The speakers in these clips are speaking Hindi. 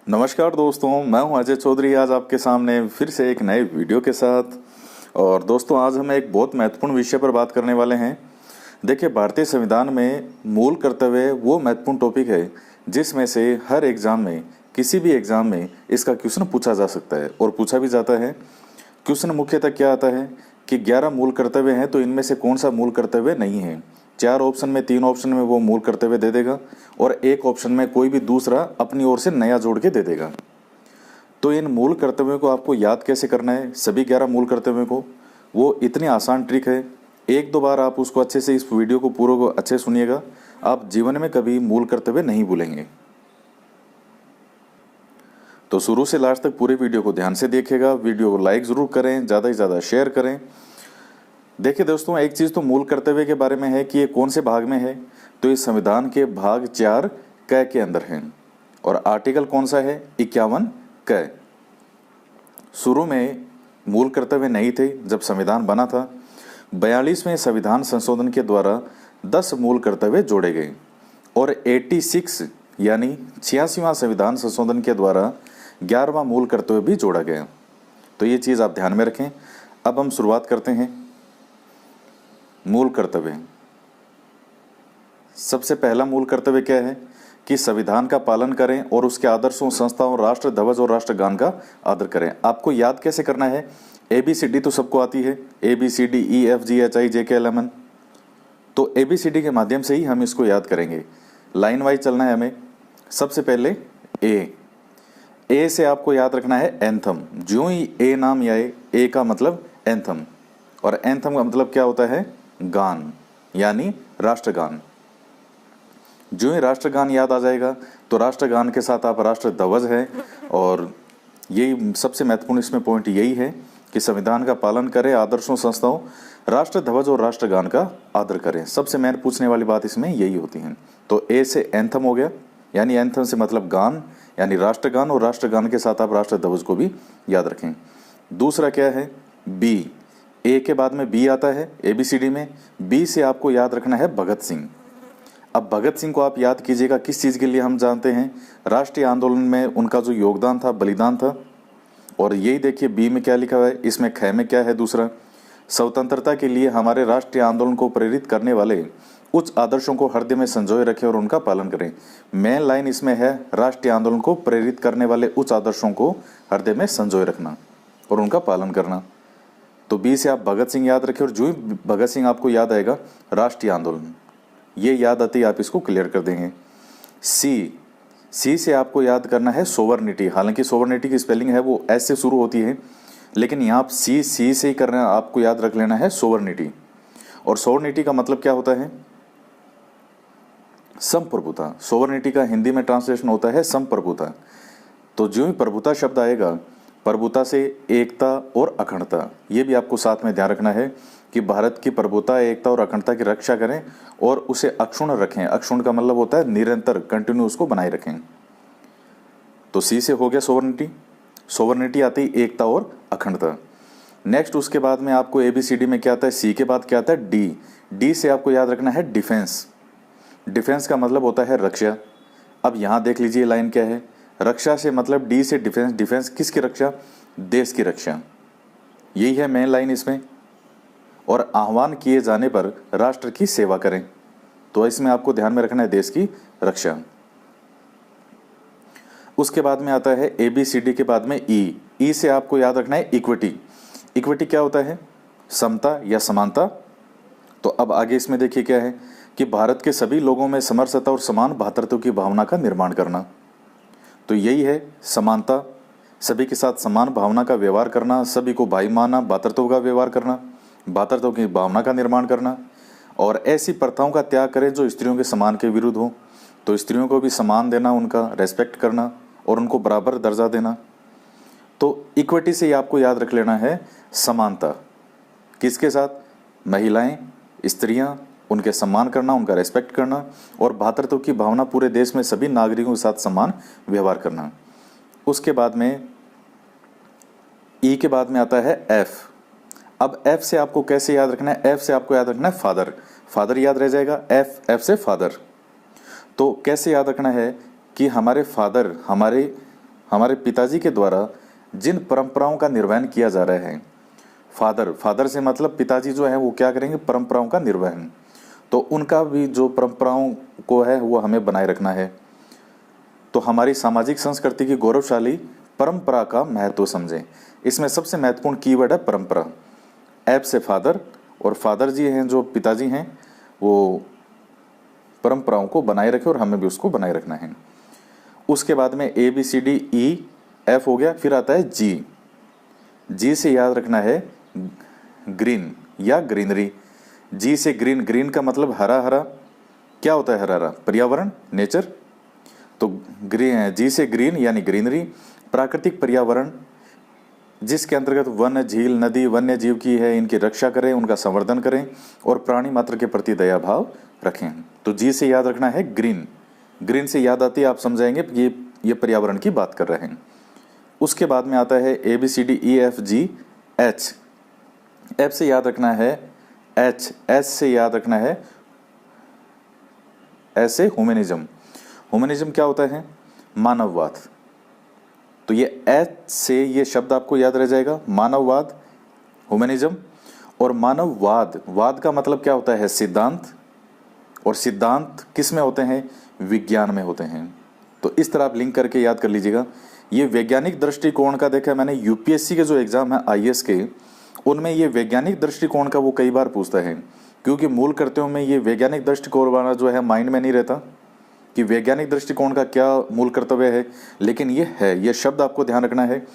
नमस्कार दोस्तों, मैं हूं अजय चौधरी। आज आपके सामने फिर से एक नए वीडियो के साथ। और दोस्तों, आज हम एक बहुत महत्वपूर्ण विषय पर बात करने वाले हैं। देखिए, भारतीय संविधान में मूल कर्तव्य वो महत्वपूर्ण टॉपिक है जिसमें से हर एग्जाम में, किसी भी एग्जाम में इसका क्वेश्चन पूछा जा सकता है और पूछा भी जाता है। क्वेश्चन मुख्यतः क्या आता है कि 11 मूल कर्तव्य हैं, तो इनमें से कौन सा मूल कर्तव्य नहीं है। 4 ऑप्शन में 3 ऑप्शन में वो मूल कर्तव्य दे देगा और एक ऑप्शन में कोई भी दूसरा अपनी ओर से नया जोड़ के दे देगा। तो इन मूल कर्तव्यों को आपको याद कैसे करना है, सभी 11 मूल कर्तव्यों को, वो इतनी आसान ट्रिक है। एक दो बार आप उसको अच्छे से, इस वीडियो को पूरा को अच्छे सुनिएगा, आप जीवन में कभी मूल कर्तव्य नहीं भूलेंगे। तो शुरू से लास्ट तक पूरे वीडियो को ध्यान से देखिएगा। वीडियो को लाइक जरूर करें, ज़्यादा से ज़्यादा शेयर करें। देखिए दोस्तों, एक चीज़ तो मूल कर्तव्य के बारे में है कि ये कौन से भाग में है। तो इस संविधान के भाग 4 क के अंदर है और आर्टिकल कौन सा है, 51 क। शुरू में मूल कर्तव्य नहीं थे जब संविधान बना था। 42वें संविधान संशोधन के द्वारा 10 मूल कर्तव्य जोड़े गए और 86 यानी 86वां संविधान संशोधन के द्वारा 11वां मूल कर्तव्य भी जोड़ा गया। तो ये चीज़ आप ध्यान में रखें। अब हम शुरुआत करते हैं। मूल कर्तव्य, सबसे पहला मूल कर्तव्य क्या है कि संविधान का पालन करें और उसके आदर्शों, संस्थाओं, राष्ट्र ध्वज और राष्ट्रगान का आदर करें। आपको याद कैसे करना है, ABCD तो सबको आती है, ABCD EFGHI JKLMN। तो ABCD के माध्यम से ही हम इसको याद करेंगे। लाइन वाइज चलना है हमें। सबसे पहले ए से आपको याद रखना है एंथम। जो ही ए नाम आए, ए का मतलब एंथम, और एंथम का मतलब क्या होता है, गान, यानी राष्ट्रगान। जो ही राष्ट्रगान याद आ जाएगा तो राष्ट्रगान के साथ आप राष्ट्र ध्वज है। और यही सबसे महत्वपूर्ण इसमें पॉइंट यही है कि संविधान का पालन करें, आदर्शों, संस्थाओं, राष्ट्र ध्वज और राष्ट्रगान का आदर करें। सबसे मेन पूछने वाली बात इसमें यही होती है। तो ए से एंथम हो गया, यानी एंथम से मतलब गान, यानी राष्ट्रगान, और राष्ट्रगान के साथ आप राष्ट्र ध्वज को भी याद रखें। दूसरा क्या है, बी। ए के बाद में बी आता है ABCD में। बी से आपको याद रखना है भगत सिंह। अब भगत सिंह को आप याद कीजिएगा किस चीज़ के लिए हम जानते हैं, राष्ट्रीय आंदोलन में उनका जो योगदान था, बलिदान था। और यही देखिए बी में क्या लिखा हुआ है, इसमें ख में क्या है, दूसरा, स्वतंत्रता के लिए हमारे राष्ट्रीय आंदोलन को प्रेरित करने वाले उच्च आदर्शों को हृदय में संजोए रखें और उनका पालन करें। मेन लाइन इसमें है, राष्ट्रीय आंदोलन को प्रेरित करने वाले उच्च आदर्शों को हृदय में संजोए रखना और उनका पालन करना। तो बी से आप भगत सिंह याद रखें, और जो ही भगत सिंह आपको याद आएगा, राष्ट्रीय आंदोलन, ये याद आते ही आप इसको क्लियर कर देंगे। सी से आपको याद करना है सोवर्निटी। हालांकि सोवर्निटी की स्पेलिंग है वो एस से शुरू होती है, लेकिन यहाँ आप सी से ही करना, आपको याद रख लेना है सोवर्निटी। और सोवर्निटी का मतलब क्या होता है, संप्रभुता। सोवर्निटी का हिंदी में ट्रांसलेशन होता है संप्रभुता। तो जो ही प्रभुता शब्द आएगा, प्रभुता से एकता और अखंडता, ये भी आपको साथ में ध्यान रखना है कि भारत की प्रभुता, एकता और अखंडता की रक्षा करें और उसे अक्षुण्ण रखें। अक्षुण्ण का मतलब होता है निरंतर, कंटिन्यू उसको बनाए रखें। तो सी से हो गया सोवर्निटी। सोवर्निटी आती है एकता और अखंडता। नेक्स्ट उसके बाद में आपको ABCD में क्या आता है, सी के बाद क्या आता है, डी से आपको याद रखना है डिफेंस। डिफेंस का मतलब होता है रक्षा। अब यहाँ देख लीजिए लाइन क्या है, रक्षा से मतलब डी से डिफेंस। डिफेंस किसकी रक्षा, देश की रक्षा, यही है मेन लाइन इसमें। और आह्वान किए जाने पर राष्ट्र की सेवा करें। तो इसमें आपको ध्यान में रखना है देश की रक्षा। उसके बाद में आता है ABCD के बाद में ई से आपको याद रखना है इक्विटी। इक्विटी क्या होता है, समता या समानता। तो अब आगे इसमें देखिए क्या है कि भारत के सभी लोगों में समरसता और समान भ्रातृत्व की भावना का निर्माण करना। तो यही है समानता, सभी के साथ समान भावना का व्यवहार करना, सभी को भाई माना, भ्रातृत्व का व्यवहार करना, भ्रातृत्व की भावना का निर्माण करना। और ऐसी प्रथाओं का त्याग करें जो स्त्रियों के सम्मान के विरुद्ध हो। तो स्त्रियों को भी सम्मान देना, उनका रेस्पेक्ट करना और उनको बराबर दर्जा देना। तो इक्विटी से ही आपको याद रख लेना है समानता, किसके साथ, महिलाएं, स्त्रियां, उनके सम्मान करना, उनका रेस्पेक्ट करना, और भ्रातृत्व की भावना, पूरे देश में सभी नागरिकों के साथ समान व्यवहार करना। उसके बाद में ई के बाद में आता है एफ। अब एफ से आपको कैसे याद रखना है, एफ से आपको याद रखना है फादर। फादर याद रह जाएगा, एफ से फादर। तो कैसे याद रखना है कि हमारे फादर, हमारे हमारे पिताजी के द्वारा जिन परंपराओं का निर्वहन किया जा रहा है, फादर, फादर से मतलब पिताजी जो है वो क्या करेंगे, परंपराओं का निर्वहन, तो उनका भी जो परंपराओं को है वो हमें बनाए रखना है। तो हमारी सामाजिक संस्कृति की गौरवशाली परंपरा का महत्व समझें। इसमें सबसे महत्वपूर्ण कीवर्ड है परंपरा। एफ से फादर, और फादर जी हैं जो पिताजी हैं वो परंपराओं को बनाए रखें और हमें भी उसको बनाए रखना है। उसके बाद में A B C D E F हो गया, फिर आता है जी। जी से याद रखना है ग्रीन या ग्रीनरी। जी से ग्रीन, ग्रीन का मतलब हरा हरा, क्या होता है हरा हरा, पर्यावरण, नेचर। तो ग्रीन, जी से ग्रीन यानी ग्रीनरी, प्राकृतिक पर्यावरण जिसके अंतर्गत वन, झील, नदी, वन्य जीव की है, इनकी रक्षा करें, उनका संवर्धन करें और प्राणी मात्र के प्रति दया भाव रखें। तो जी से याद रखना है ग्रीन। ग्रीन से याद आती है, आप समझाएंगे कि ये पर्यावरण की बात कर रहे हैं। उसके बाद में आता है A B C D E F G H. F से याद रखना है एच, एस से याद रखना है ऐसे ह्यूमनिज्म। ह्यूमनिज्म क्या होता है, मानववाद। तो ये एच से ये शब्द आपको याद रह जाएगा, मानववाद, ह्यूमनिज्म। और मानववाद, वाद का मतलब क्या होता है, सिद्धांत, और सिद्धांत किस में होते हैं, विज्ञान में होते हैं। तो इस तरह आप लिंक करके याद कर लीजिएगा। ये वैज्ञानिक दृष्टिकोण का देखा मैंने, यूपीएससी के जो एग्जाम है आईएएस के, उनमें ये वैज्ञानिक दृष्टिकोण का वो कई बार पूछता है, क्योंकि मूल कर्तव्यों में ये वैज्ञानिक दृष्टिकोण वाला जो है माइंड में नहीं रहता कि वैज्ञानिक दृष्टिकोण का क्या मूल कर्तव्य है, लेकिन ये है, ये शब्द आपको ध्यान रखना है।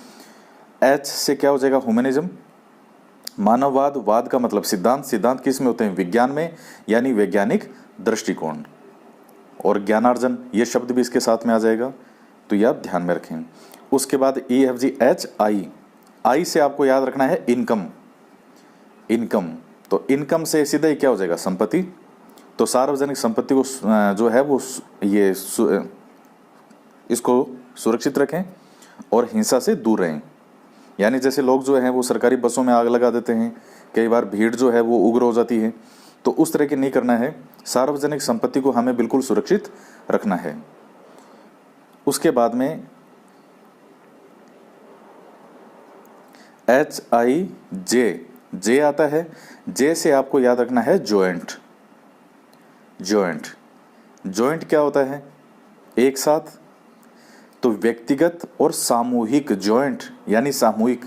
एच से क्या हो जाएगा, ह्यूमनिज्म, मानववाद, वाद का मतलब सिद्धांत, सिद्धांत किस में होते हैं, विज्ञान में, यानी वैज्ञानिक दृष्टिकोण। और ज्ञानार्जन, ये शब्द भी इसके साथ में आ जाएगा, तो ये आप ध्यान में रखें। उसके बाद ई एफ जी एच आई। आई से आपको याद रखना है इनकम, इनकम। तो इनकम से सीधा ही क्या हो जाएगा, संपत्ति। तो सार्वजनिक संपत्ति को जो है वो ये इसको सुरक्षित रखें और हिंसा से दूर रहें। यानी जैसे लोग जो हैं वो सरकारी बसों में आग लगा देते हैं, कई बार भीड़ जो है वो उग्र हो जाती है, तो उस तरह की नहीं करना है। सार्वजनिक संपत्ति को हमें बिल्कुल सुरक्षित रखना है। उसके बाद में एच आई जे, जे आता है। जे से आपको याद रखना है जॉइंट, जॉइंट। जॉइंट क्या होता है, एक साथ। तो व्यक्तिगत और सामूहिक, जॉइंट यानी सामूहिक,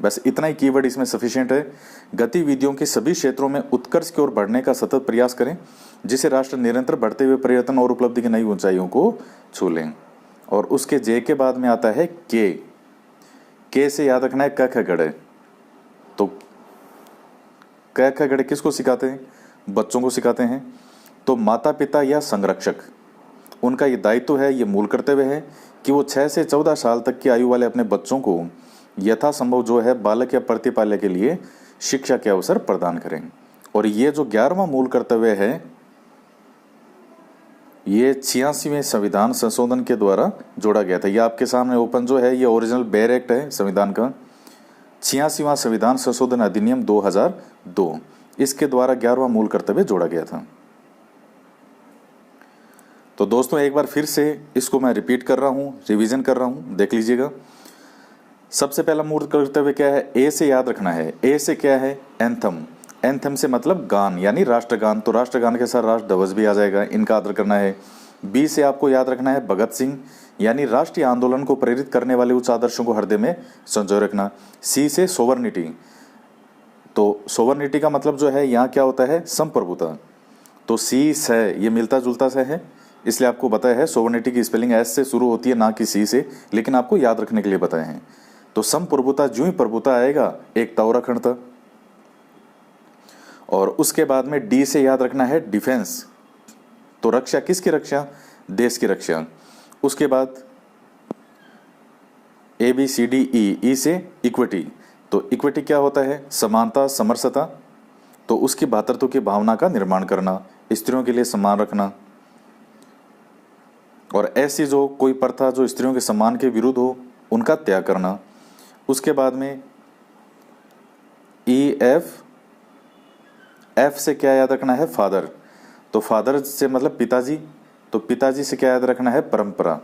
बस इतना ही कीवर्ड इसमें सफिशिएंट है। गतिविधियों के सभी क्षेत्रों में उत्कर्ष की ओर बढ़ने का सतत प्रयास करें, जिसे राष्ट्र निरंतर बढ़ते हुए परिवर्तन और उपलब्धि की नई ऊंचाइयों को छू लें। और उसके जे के बाद में आता है के। के से याद रखना है क ख गड़े। तो क ख गड़े किसको सिखाते हैं, बच्चों को सिखाते हैं। तो माता पिता या संरक्षक, उनका ये दायित्व है, ये मूल कर्तव्य है कि वो 6 से 14 साल तक की आयु वाले अपने बच्चों को यथासंभव जो है बालक या प्रतिपाल्य के लिए शिक्षा के अवसर प्रदान करें। और ये जो 11वां मूल कर्तव्य है, ये 86वें संविधान संशोधन के द्वारा जोड़ा गया था। ये आपके सामने ओपन जो है, ये ओरिजिनल बेयर एक्ट है संविधान का, 86वां संविधान संशोधन अधिनियम 2002, इसके द्वारा 11वां मूल कर्तव्य जोड़ा गया था। तो दोस्तों एक बार फिर से इसको मैं रिपीट कर रहा हूँ, रिवीजन कर रहा हूँ, देख लीजिएगा। सबसे पहला मूल कर्तव्य क्या है, ए से याद रखना है। ए से क्या है, एंथम। एंथम से मतलब गान यानी राष्ट्रगान, तो राष्ट्रगान के साथ राष्ट्र ध्वज भी आ जाएगा, इनका आदर करना है। बी से आपको याद रखना है भगत सिंह, यानी राष्ट्रीय आंदोलन को प्रेरित करने वाले उच्च आदर्शों को हृदय में संजोए रखना। सी से सोवर्निटी। तो सोवर्निटी का मतलब जो है यहाँ क्या होता है, संप्रभुता। तो सी से ये मिलता जुलता से है, इसलिए आपको बताया है सोवर्निटी की स्पेलिंग एस से शुरू होती है, ना कि सी से, लेकिन आपको याद रखने के लिए बताए हैं। तो संप्रभुता, जो ही प्रभुता आएगा, एकता और अखंडता। और उसके बाद में डी से याद रखना है डिफेंस। तो रक्षा, किसकी रक्षा, देश की रक्षा। उसके बाद ए बी सी डी ई, ई से इक्विटी। तो इक्विटी क्या होता है, समानता, समरसता। तो उसकी भातृत्व की भावना का निर्माण करना, स्त्रियों के लिए सम्मान रखना, और ऐसी जो कोई प्रथा जो स्त्रियों के सम्मान के विरुद्ध हो, उनका त्याग करना। उसके बाद में ई एफ, एफ से क्या याद रखना है, फादर। तो फादर से मतलब पिताजी, तो पिताजी से क्या याद रखना है, परंपरा।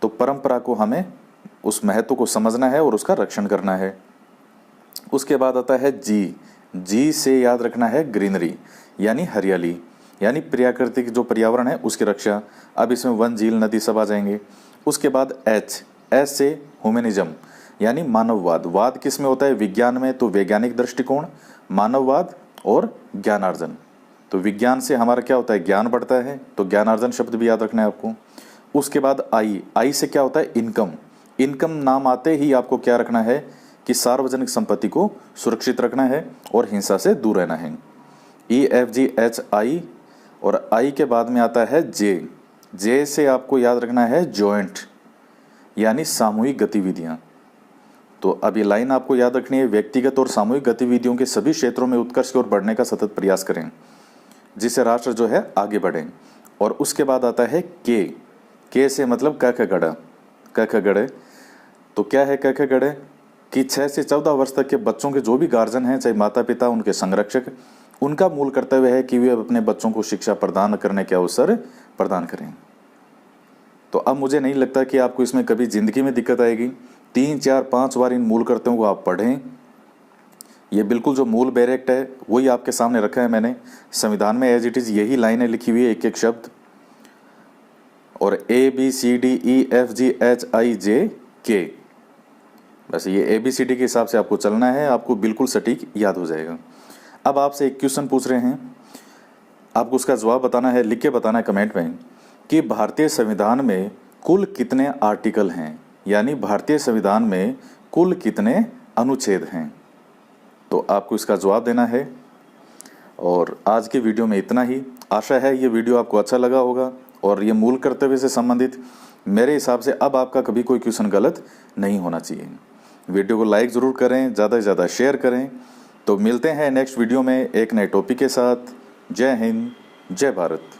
तो परंपरा को हमें उस महत्व को समझना है और उसका रक्षण करना है। उसके बाद आता है जी। जी से याद रखना है ग्रीनरी यानी हरियाली, यानी प्राकृतिक जो पर्यावरण है उसकी रक्षा। अब इसमें वन, झील, नदी सब आ जाएंगे। उसके बाद एच। एच से ह्यूमनिज्म यानी मानववाद। वाद किस में होता है? विज्ञान में। तो वैज्ञानिक दृष्टिकोण, मानववाद और ज्ञानार्जन। तो विज्ञान से हमारा क्या होता है? ज्ञान बढ़ता है, तो ज्ञानार्जन शब्द भी याद रखना है आपको। उसके बाद आई। आई से क्या होता है? इनकम। इनकम नाम आते ही आपको क्या रखना है कि सार्वजनिक संपत्ति को सुरक्षित रखना है और हिंसा से दूर रहना है। ई एफ जी एच आई, और आई के बाद में आता है जे। जे से आपको याद रखना है जॉइंट यानी सामूहिक गतिविधियां। तो अब ये लाइन आपको याद रखनी है, व्यक्तिगत और सामूहिक गतिविधियों के सभी क्षेत्रों में उत्कर्ष की ओर बढ़ने का सतत प्रयास करें, जिससे राष्ट्र जो है आगे बढ़े। और उसके बाद आता है के। के से मतलब क ख गढ़। क ख गढ़, तो क्या है क ख गढ़? कि 6 से 14 वर्ष तक के बच्चों के जो भी गार्जियन हैं, चाहे माता पिता, उनके संरक्षक, उनका मूल कर्तव्य है कि वे अपने बच्चों को शिक्षा प्रदान करने के अवसर प्रदान करें। तो अब मुझे नहीं लगता कि आपको इसमें कभी जिंदगी में दिक्कत आएगी। 3, 4, 5 बार इन मूल कर्तव्यों को आप पढ़ें। ये बिल्कुल जो मूल बैरेक्ट है वही आपके सामने रखा है मैंने। संविधान में एज इट इज यही लाइनें लिखी हुई है, एक एक शब्द। और ABCDEFGHIJK, बस ये ABCD के हिसाब से आपको चलना है, आपको बिल्कुल सटीक याद हो जाएगा। अब आपसे एक क्वेश्चन पूछ रहे हैं, आपको उसका जवाब बताना है, लिख के बताना है कमेंट में कि भारतीय संविधान में कुल कितने आर्टिकल हैं, यानी भारतीय संविधान में कुल कितने अनुच्छेद हैं। तो आपको इसका जवाब देना है। और आज की वीडियो में इतना ही। आशा है ये वीडियो आपको अच्छा लगा होगा और ये मूल कर्तव्य से संबंधित मेरे हिसाब से अब आपका कभी कोई क्वेश्चन गलत नहीं होना चाहिए। वीडियो को लाइक ज़रूर करें, ज़्यादा से ज़्यादा शेयर करें। तो मिलते हैं नेक्स्ट वीडियो में एक नए टॉपिक के साथ। जय हिंद, जय भारत।